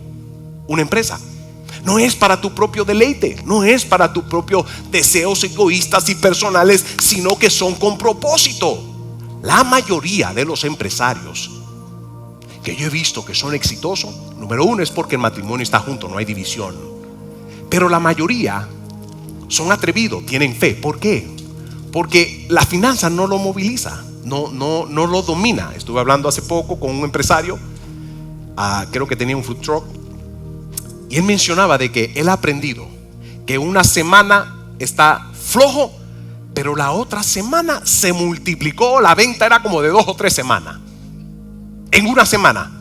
una empresa. No es para tu propio deleite, no es para tus propios deseos egoístas y personales, sino que son con propósito. La mayoría de los empresarios que yo he visto que son exitosos, número uno es porque el matrimonio está junto, no hay división. Pero la mayoría son atrevidos, tienen fe. ¿Por qué? Porque la finanza no lo moviliza, no lo domina. Estuve hablando hace poco con un empresario, creo que tenía un food truck, y él mencionaba de que él ha aprendido que una semana está flojo, pero la otra semana se multiplicó. La venta era como de 2 o 3 semanas. En una semana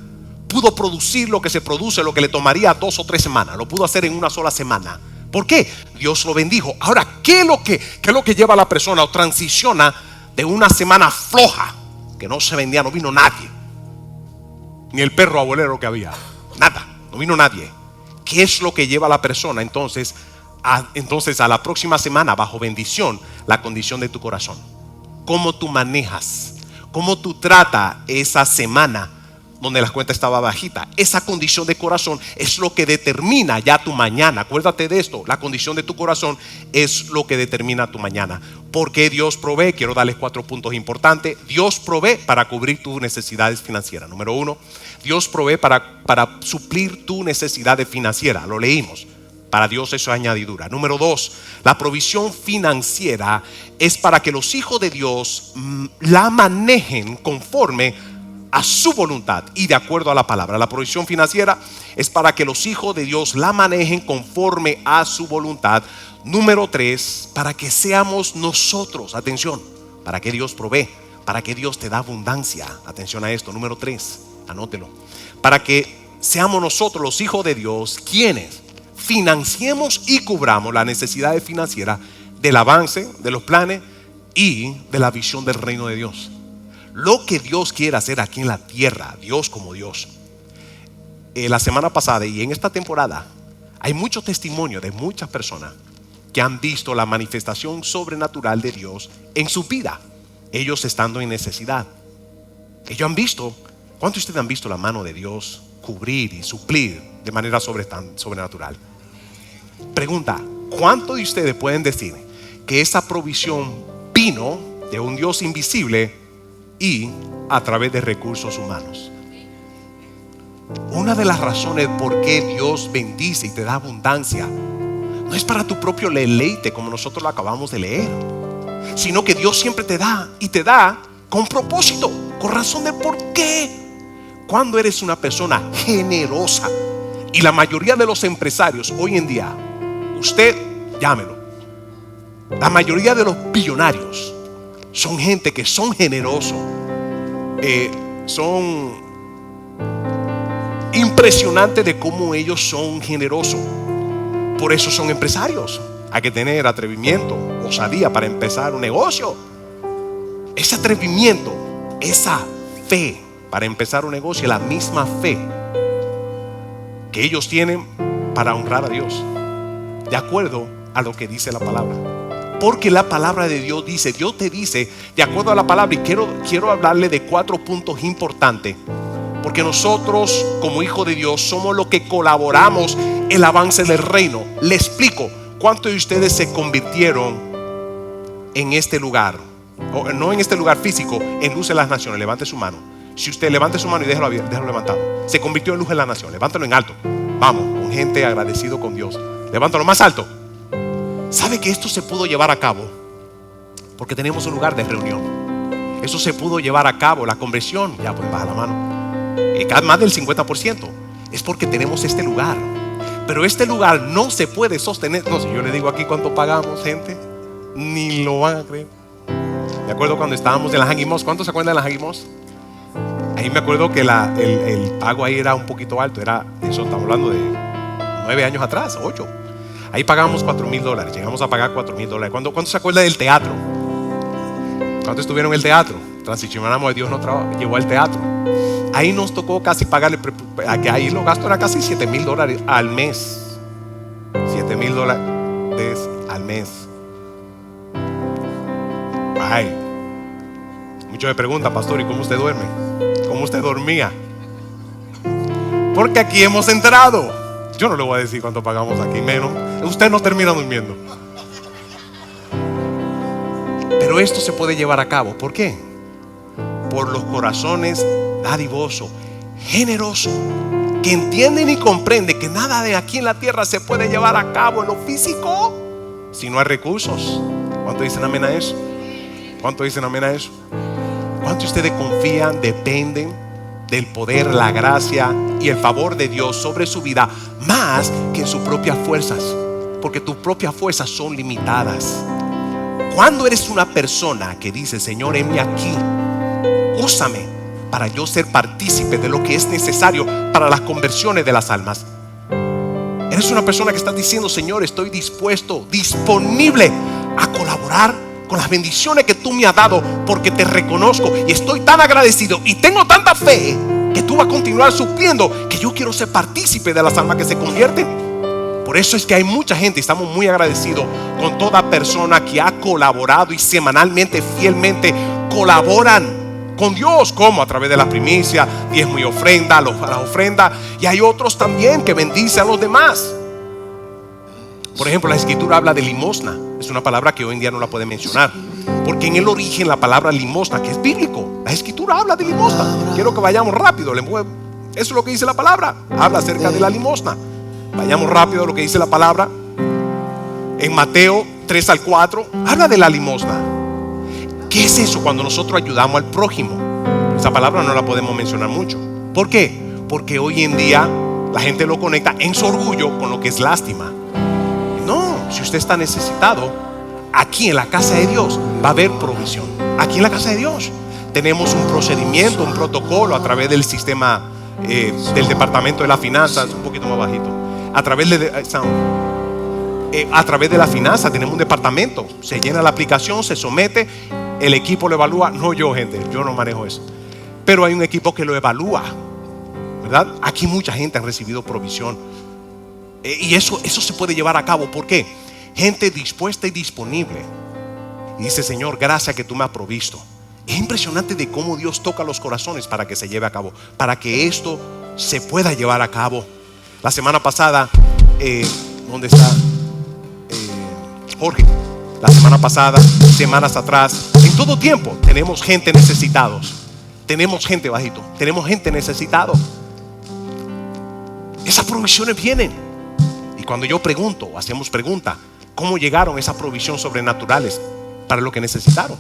pudo producir lo que se produce, lo que le tomaría 2 o 3 semanas. Lo pudo hacer en una sola semana. ¿Por qué? Dios lo bendijo. Ahora, ¿qué es lo que lleva a la persona o transiciona de una semana floja, que no se vendía, no vino nadie, ni el perro abuelero que había, nada, no vino nadie? ¿Qué es lo que lleva a la persona entonces a la próxima semana bajo bendición? La condición de tu corazón. Cómo tú manejas, cómo tú tratas esa semana donde la cuenta estaba bajita. Esa condición de corazón es lo que determina ya tu mañana. Acuérdate de esto, la condición de tu corazón es lo que determina tu mañana. ¿Por qué Dios provee? Quiero darles 4 puntos importantes. Dios provee para cubrir tus necesidades financieras. Número 1, Dios provee para suplir tus necesidades financieras. Lo leímos. Para Dios eso es añadidura. Número 2, la provisión financiera es para que los hijos de Dios la manejen conforme a su voluntad y de acuerdo a la palabra. La provisión financiera es para que los hijos de Dios la manejen conforme a su voluntad. Número 3, para que seamos nosotros, atención, para que Dios provee, para que Dios te da abundancia. Atención a esto. Número 3, anótelo. Para que seamos nosotros los hijos de Dios quienes financiemos y cubramos las necesidades financieras del avance, de los planes y de la visión del reino de Dios. Lo que Dios quiere hacer aquí en la tierra, Dios como Dios. La semana pasada y en esta temporada hay muchos testimonios de muchas personas que han visto la manifestación sobrenatural de Dios en su vida, ellos estando en necesidad. Ellos han visto, ¿cuántos de ustedes han visto la mano de Dios cubrir y suplir de manera sobrenatural? Pregunta, ¿cuántos de ustedes pueden decir que esa provisión vino de un Dios invisible y a través de recursos humanos? Una de las razones por qué Dios bendice y te da abundancia no es para tu propio deleite, como nosotros lo acabamos de leer, sino que Dios siempre te da y te da con propósito, con razón de por qué. Cuando eres una persona generosa, y la mayoría de los empresarios hoy en día, usted llámelo, la mayoría de los billonarios son gente que son generosos, son impresionantes de cómo ellos son generosos. Por eso son empresarios. Hay que tener atrevimiento, osadía para empezar un negocio. Ese atrevimiento, esa fe para empezar un negocio, la misma fe que ellos tienen para honrar a Dios, de acuerdo a lo que dice la palabra. Porque la palabra de Dios dice, Dios te dice, de acuerdo a la palabra. Y quiero hablarle de 4 puntos importantes, porque nosotros como hijos de Dios somos los que colaboramos en el avance del reino. Le explico. ¿Cuántos de ustedes se convirtieron en este lugar? O no en este lugar físico, en Luz de las Naciones. Levante su mano. Si usted levante su mano y déjalo levantado. Se convirtió en Luz de la Nación. Levántalo en alto. Vamos, con gente agradecido con Dios. Levántalo más alto. ¿Sabe que esto se pudo llevar a cabo? Porque tenemos un lugar de reunión. Eso se pudo llevar a cabo, la conversión. Ya, pues baja la mano. Más del 50%. Es porque tenemos este lugar. Pero este lugar no se puede sostener. No, si yo le digo aquí cuánto pagamos, gente, ni lo van a creer. Me acuerdo cuando estábamos en la Hanging Moss. ¿Cuántos se acuerdan de la Hanging Moss? Ahí me acuerdo que el pago ahí era un poquito alto. Era eso, estamos hablando de 9 años atrás, 8. Ahí pagábamos $4,000. Llegamos a pagar $4,000. ¿Cuántos se acuerdan del teatro? ¿Cuántos estuvieron en el teatro? Transicionamos de Dios nos llevó al teatro. Ahí nos tocó casi pagarle, que ahí los gastos eran casi $7,000 al mes. $7,000 al mes. Ay. Muchos me preguntan, pastor, ¿y cómo usted duerme? ¿Cómo usted dormía? Porque aquí hemos entrado. Yo no le voy a decir cuánto pagamos aquí, menos. Usted no termina durmiendo. Pero esto se puede llevar a cabo. ¿Por qué? Por los corazones dadivosos, generosos, que entienden y comprenden que nada de aquí en la tierra se puede llevar a cabo en lo físico si no hay recursos. ¿Cuántos dicen amén a eso? ¿Cuántos dicen amén a eso? ¿Cuántos de ustedes confían, dependen del poder, la gracia y el favor de Dios sobre su vida más que en sus propias fuerzas? Porque tus propias fuerzas son limitadas. Cuando eres una persona que dice, Señor, heme aquí, úsame para yo ser partícipe de lo que es necesario para las conversiones de las almas. Eres una persona que está diciendo, Señor, estoy dispuesto, disponible a colaborar con las bendiciones que tú me has dado, porque te reconozco y estoy tan agradecido y tengo tanta fe que tú vas a continuar supliendo, que yo quiero ser partícipe de las almas que se convierten. Por eso es que hay mucha gente, y estamos muy agradecidos con toda persona que ha colaborado y semanalmente, fielmente colaboran con Dios, como a través de la primicia, diezmo y ofrenda, las ofrendas. Y hay otros también que bendicen a los demás. Por ejemplo, la escritura habla de limosna. Es una palabra que hoy en día no la puede mencionar, porque en el origen la palabra limosna, que es bíblico, la escritura habla de limosna. Quiero que vayamos rápido. Eso es lo que dice la palabra. Habla acerca de la limosna. Vayamos rápido a lo que dice la palabra. En Mateo 3 al 4 habla de la limosna. ¿Qué es eso? Cuando nosotros ayudamos al prójimo. Esa palabra no la podemos mencionar mucho. ¿Por qué? Porque hoy en día la gente lo conecta en su orgullo con lo que es lástima. No, si usted está necesitado, aquí en la casa de Dios va a haber provisión. Aquí en la casa de Dios tenemos un procedimiento, un protocolo a través del sistema del departamento de las finanzas. Un poquito más bajito. A través de la finanza tenemos un departamento. Se llena la aplicación, se somete, el equipo lo evalúa. No yo, gente, yo no manejo eso, pero hay un equipo que lo evalúa, ¿verdad? Aquí mucha gente ha recibido provisión, y eso se puede llevar a cabo. ¿Por qué? Gente dispuesta y disponible, y dice, Señor, gracias que tú me has provisto. Es impresionante de cómo Dios toca los corazones para que se lleve a cabo, para que esto se pueda llevar a cabo. La semana pasada, ¿dónde está Jorge? La semana pasada, semanas atrás, en todo tiempo tenemos gente necesitados. Tenemos gente bajito, tenemos gente necesitado. Esas provisiones vienen. Y cuando yo pregunto, hacemos pregunta, ¿cómo llegaron esas provisiones sobrenaturales? para lo que necesitaron,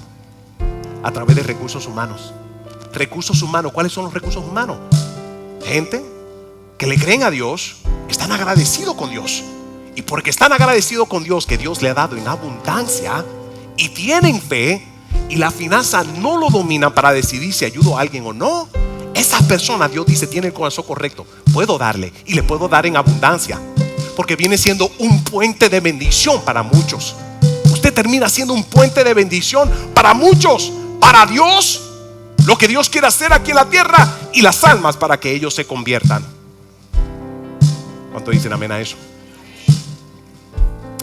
a través de recursos humanos. Recursos humanos, ¿cuáles son los recursos humanos? Gente que le creen a Dios, están agradecidos con Dios, y porque están agradecidos con Dios, que Dios le ha dado en abundancia, y tienen fe, y la finanza no lo dominan para decidir si ayudo a alguien o no, esas personas, Dios dice, tienen el corazón correcto. Puedo darle, y le puedo dar en abundancia, porque viene siendo un puente de bendición para muchos. Usted termina siendo un puente de bendición para muchos, para Dios, lo que Dios quiere hacer aquí en la tierra, y las almas para que ellos se conviertan. ¿Cuánto dicen amén a eso?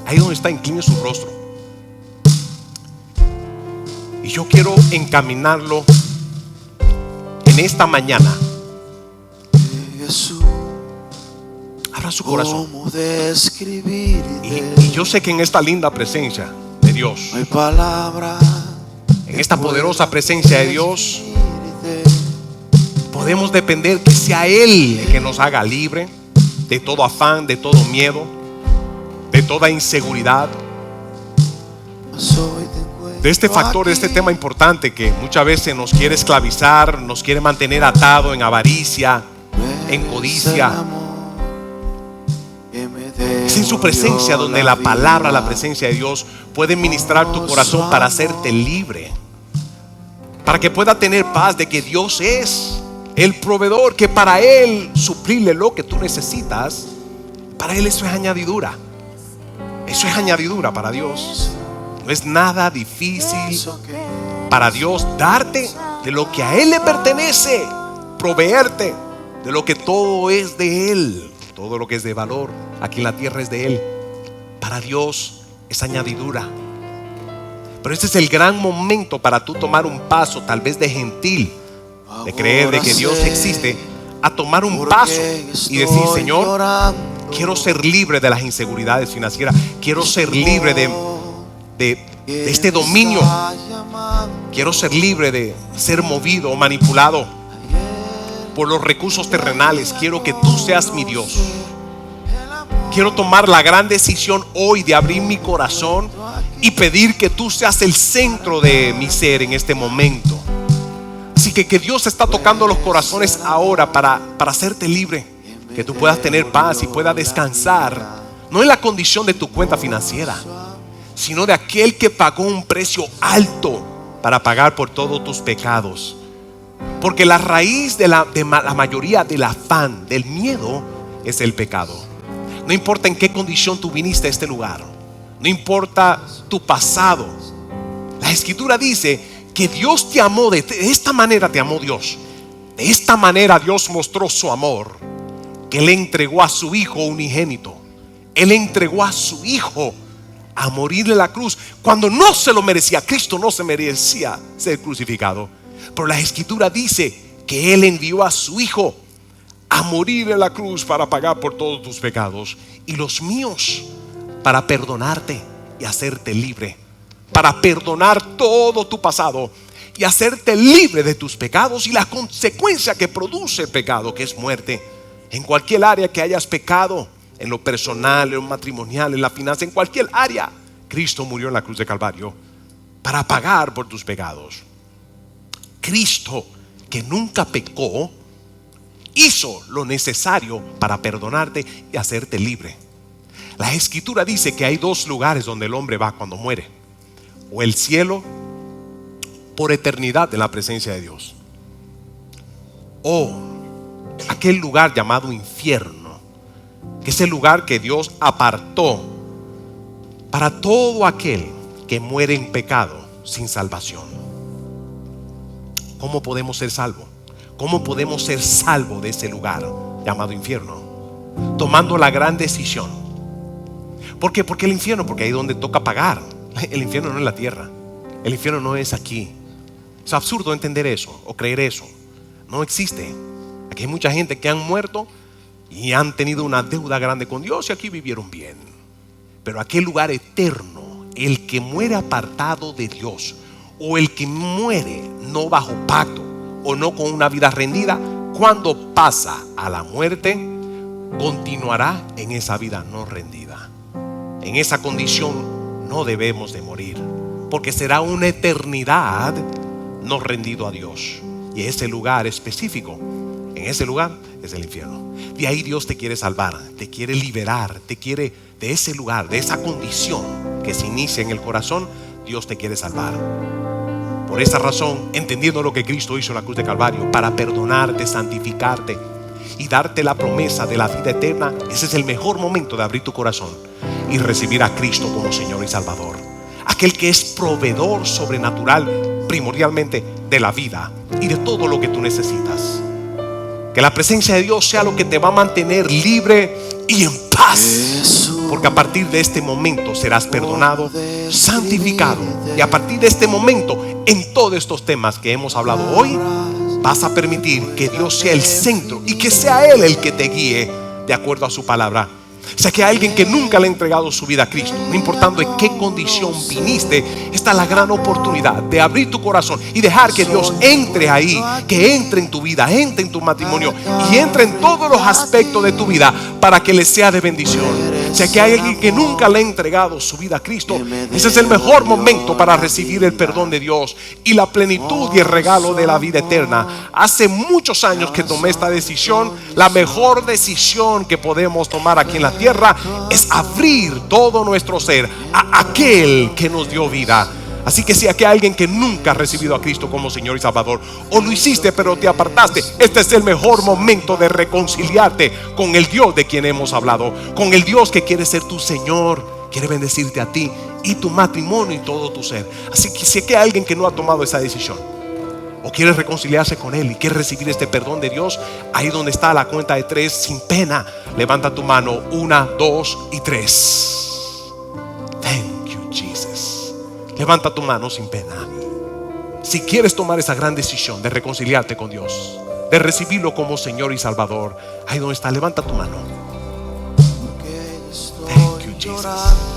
Ahí donde está, incline su rostro. Y yo quiero encaminarlo en esta mañana. Abra su corazón. Y yo sé que en esta linda presencia de Dios, en esta poderosa presencia de Dios, podemos depender que sea Él el que nos haga libre de todo afán, de todo miedo, de toda inseguridad, de este factor, de este tema importante que muchas veces nos quiere esclavizar, nos quiere mantener atado en avaricia, en codicia. Es en su presencia donde la palabra, la presencia de Dios puede ministrar tu corazón para hacerte libre, para que pueda tener paz de que Dios es el proveedor, que para Él suplirle lo que tú necesitas, para Él eso es añadidura. Eso es añadidura para Dios. No es nada difícil para Dios darte de lo que a Él le pertenece, proveerte de lo que todo es de Él. Todo lo que es de valor aquí en la tierra es de Él. Para Dios es añadidura. Pero este es el gran momento para tú tomar un paso, tal vez de gentil, de creer de que Dios existe, a tomar un paso y decir: Señor, quiero ser libre de las inseguridades financieras, quiero ser libre de este dominio, quiero ser libre de ser movido o manipulado por los recursos terrenales. Quiero que tú seas mi Dios. Quiero tomar la gran decisión hoy de abrir mi corazón y pedir que tú seas el centro de mi ser en este momento. Así que Dios está tocando los corazones ahora para hacerte libre, que tú puedas tener paz y puedas descansar, no en la condición de tu cuenta financiera, sino de aquel que pagó un precio alto para pagar por todos tus pecados. Porque la raíz de la mayoría del afán, del miedo, es el pecado. No importa en qué condición tú viniste a este lugar, no importa tu pasado, la Escritura dice que Dios te amó, de esta manera te amó Dios. De esta manera Dios mostró su amor, que Él entregó a su Hijo unigénito. Él entregó a su Hijo a morir en la cruz cuando no se lo merecía. Cristo no se merecía ser crucificado, pero la Escritura dice que Él envió a su Hijo a morir en la cruz para pagar por todos tus pecados y los míos, para perdonarte y hacerte libre, para perdonar todo tu pasado y hacerte libre de tus pecados y la consecuencia que produce el pecado, que es muerte. En cualquier área que hayas pecado, en lo personal, en lo matrimonial, en la finanza, en cualquier área, Cristo murió en la cruz de Calvario para pagar por tus pecados. Cristo, que nunca pecó, hizo lo necesario para perdonarte y hacerte libre. La Escritura dice que hay dos lugares donde el hombre va cuando muere: o el cielo, por eternidad en la presencia de Dios, o aquel lugar llamado infierno, que es el lugar que Dios apartó para todo aquel que muere en pecado sin salvación. ¿Cómo podemos ser salvos? ¿Cómo podemos ser salvos de ese lugar llamado infierno? Tomando la gran decisión. ¿Por qué? Porque el infierno, porque ahí es donde toca pagar. El infierno no es la tierra, el infierno no es aquí. Es absurdo entender eso o creer eso. No existe. Aquí hay mucha gente que han muerto y han tenido una deuda grande con Dios y aquí vivieron bien. Pero aquel lugar eterno, el que muere apartado de Dios, o el que muere no bajo pacto o no con una vida rendida, cuando pasa a la muerte, continuará en esa vida no rendida. En esa condición no debemos de morir. porque será una eternidad no rendido a Dios. Y ese lugar específico, en ese lugar es el infierno. De ahí Dios te quiere salvar, te quiere liberar, te quiere de ese lugar, de esa condición que se inicia en el corazón. Dios te quiere salvar. Por esa razón, entendiendo lo que Cristo hizo en la cruz de Calvario para perdonarte, santificarte y darte la promesa de la vida eterna, ese es el mejor momento de abrir tu corazón y recibir a Cristo como Señor y Salvador, aquel que es proveedor sobrenatural primordialmente de la vida y de todo lo que tú necesitas. Que la presencia de Dios sea lo que te va a mantener libre y en paz, porque a partir de este momento serás perdonado, santificado, y a partir de este momento, en todos estos temas que hemos hablado hoy, vas a permitir que Dios sea el centro y que sea Él el que te guíe de acuerdo a su palabra. O sea, que a alguien que nunca le ha entregado su vida a Cristo, no importando en qué condición viniste, esta es la gran oportunidad de abrir tu corazón y dejar que Dios entre ahí, que entre en tu vida, entre en tu matrimonio y entre en todos los aspectos de tu vida para que le sea de bendición. O sea, que hay alguien que nunca le ha entregado su vida a Cristo, ese es el mejor momento para recibir el perdón de Dios y la plenitud y el regalo de la vida eterna. Hace muchos años que tomé esta decisión. La mejor decisión que podemos tomar aquí en la tierra es abrir todo nuestro ser a aquel que nos dio vida. Así que si aquí hay alguien que nunca ha recibido a Cristo como Señor y Salvador, o lo hiciste pero te apartaste, este es el mejor momento de reconciliarte con el Dios de quien hemos hablado, con el Dios que quiere ser tu Señor, quiere bendecirte a ti y tu matrimonio y todo tu ser. Así que si aquí hay alguien que no ha tomado esa decisión o quiere reconciliarse con Él y quiere recibir este perdón de Dios, ahí donde está la cuenta de 3, sin pena, levanta tu mano. 1, 2 y 3. Thank you, Jesus. Levanta tu mano sin pena. Si quieres tomar esa gran decisión de reconciliarte con Dios, de recibirlo como Señor y Salvador, ahí donde está, levanta tu mano. Thank you, Jesus.